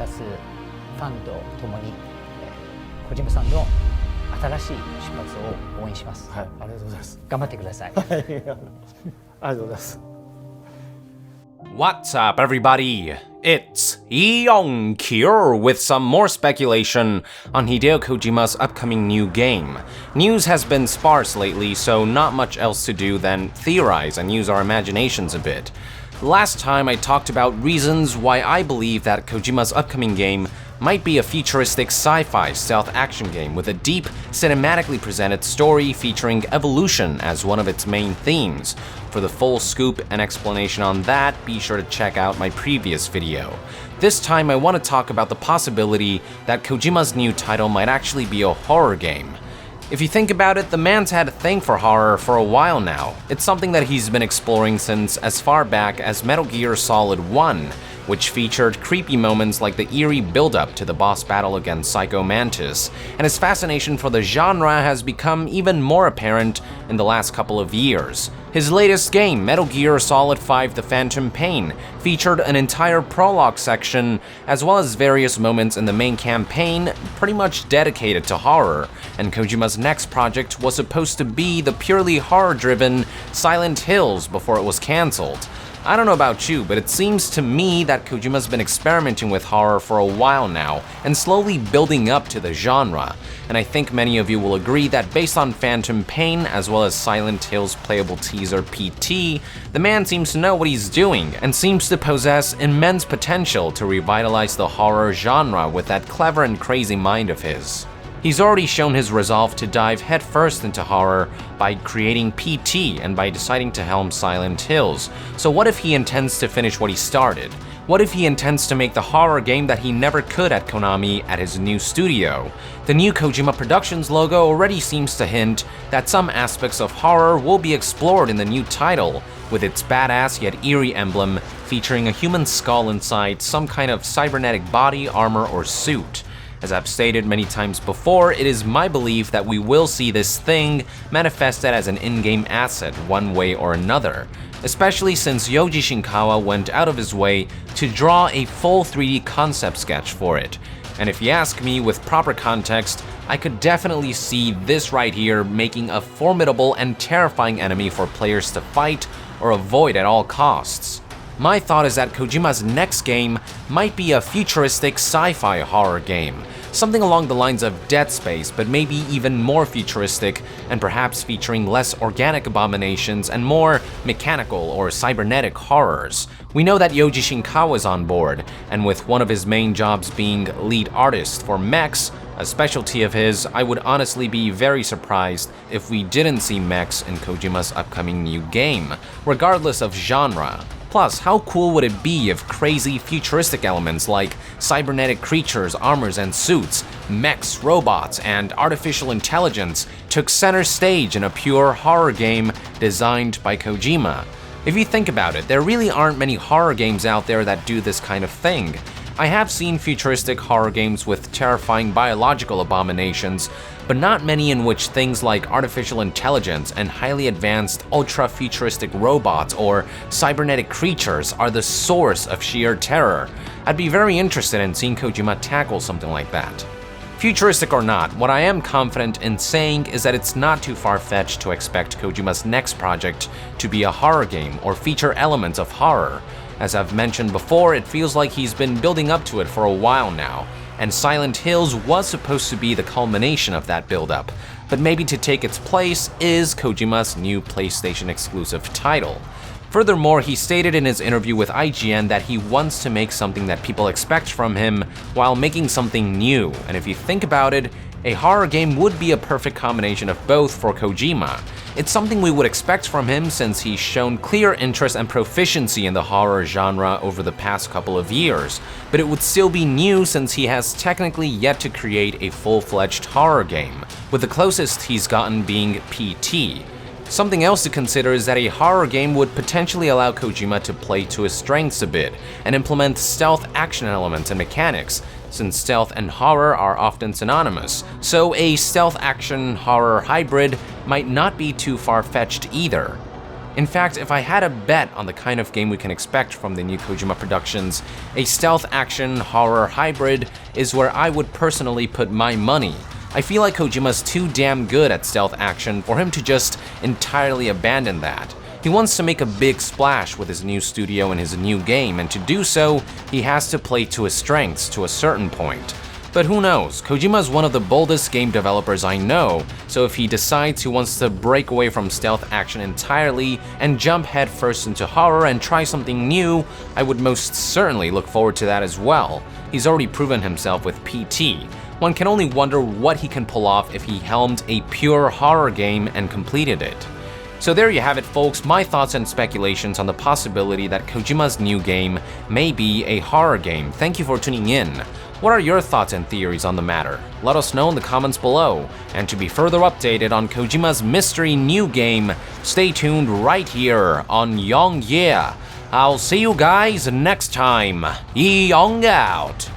すファンと共に、小島さんの新しい出発を応援します。はい、ありがとうございます。頑張ってください。はい、ありがとうございます。What's up, everybody? It's Eon Cure with some more speculation on Hideo Kojima's upcoming new game. News has been sparse lately, so not much else to do than theorize and use our imaginations a bit. Last time I talked about reasons why I believe that Kojima's upcoming game might be a futuristic sci-fi stealth action game with a deep, cinematically presented story featuring evolution as one of its main themes. For the full scoop and explanation on that, be sure to check out my previous video. This time I want to talk about the possibility that Kojima's new title might actually be a horror game. If you think about it, the man's had a thing for horror for a while now. It's something that he's been exploring since as far back as Metal Gear Solid 1, which featured creepy moments like the eerie build-up to the boss battle against Psycho Mantis, and his fascination for the genre has become even more apparent in the last couple of years. His latest game, Metal Gear Solid 5: The Phantom Pain, featured an entire prologue section, as well as various moments in the main campaign pretty much dedicated to horror, and Kojima's next project was supposed to be the purely horror-driven Silent Hills before it was cancelled. I don't know about you, but it seems to me that Kojima's been experimenting with horror for a while now and slowly building up to the genre. And I think many of you will agree that based on Phantom Pain as well as Silent Hill's playable teaser PT, the man seems to know what he's doing and seems to possess immense potential to revitalize the horror genre with that clever and crazy mind of his. He's already shown his resolve to dive headfirst into horror by creating PT and by deciding to helm Silent Hills. So what if he intends to finish what he started? What if he intends to make the horror game that he never could at Konami at his new studio? The new Kojima Productions logo already seems to hint that some aspects of horror will be explored in the new title, with its badass yet eerie emblem featuring a human skull inside some kind of cybernetic body, armor, or suit. As I've stated many times before, it is my belief that we will see this thing manifested as an in-game asset one way or another, especially since Yoji Shinkawa went out of his way to draw a full 3D concept sketch for it. And if you ask me, with proper context, I could definitely see this right here making a formidable and terrifying enemy for players to fight or avoid at all costs. My thought is that Kojima's next game might be a futuristic sci-fi horror game, something along the lines of Dead Space, but maybe even more futuristic and perhaps featuring less organic abominations and more mechanical or cybernetic horrors. We know that Yoji Shinkawa is on board, and with one of his main jobs being lead artist for mechs, a specialty of his, I would honestly be very surprised if we didn't see mechs in Kojima's upcoming new game, regardless of genre. Plus, how cool would it be if crazy futuristic elements like cybernetic creatures, armors and suits, mechs, robots, and artificial intelligence took center stage in a pure horror game designed by Kojima? If you think about it, there really aren't many horror games out there that do this kind of thing. I have seen futuristic horror games with terrifying biological abominations, but not many in which things like artificial intelligence and highly advanced ultra-futuristic robots or cybernetic creatures are the source of sheer terror. I'd be very interested in seeing Kojima tackle something like that. Futuristic or not, what I am confident in saying is that it's not too far-fetched to expect Kojima's next project to be a horror game or feature elements of horror. As I've mentioned before, it feels like he's been building up to it for a while now, and Silent Hills was supposed to be the culmination of that build-up, but maybe to take its place is Kojima's new PlayStation exclusive title. Furthermore, he stated in his interview with IGN that he wants to make something that people expect from him while making something new, and if you think about it, a horror game would be a perfect combination of both for Kojima. It's something we would expect from him since he's shown clear interest and proficiency in the horror genre over the past couple of years, but it would still be new since he has technically yet to create a full-fledged horror game, with the closest he's gotten being PT. Something else to consider is that a horror game would potentially allow Kojima to play to his strengths a bit and implement stealth action elements and mechanics, since stealth and horror are often synonymous, so a stealth action horror hybrid might not be too far-fetched either. In fact, if I had a bet on the kind of game we can expect from the new Kojima productions, a stealth action horror hybrid is where I would personally put my money. I feel like Kojima's too damn good at stealth action for him to just entirely abandon that. He wants to make a big splash with his new studio and his new game, and to do so, he has to play to his strengths to a certain point. But who knows, Kojima is one of the boldest game developers I know, so if he decides he wants to break away from stealth action entirely and jump headfirst into horror and try something new, I would most certainly look forward to that as well. He's already proven himself with PT. One can only wonder what he can pull off if he helmed a pure horror game and completed it. So there you have it, folks, my thoughts and speculations on the possibility that Kojima's new game may be a horror game. Thank you for tuning in. What are your thoughts and theories on the matter? Let us know in the comments below. And to be further updated on Kojima's mystery new game, stay tuned right here on Young Yeah. I'll see you guys next time. Young out.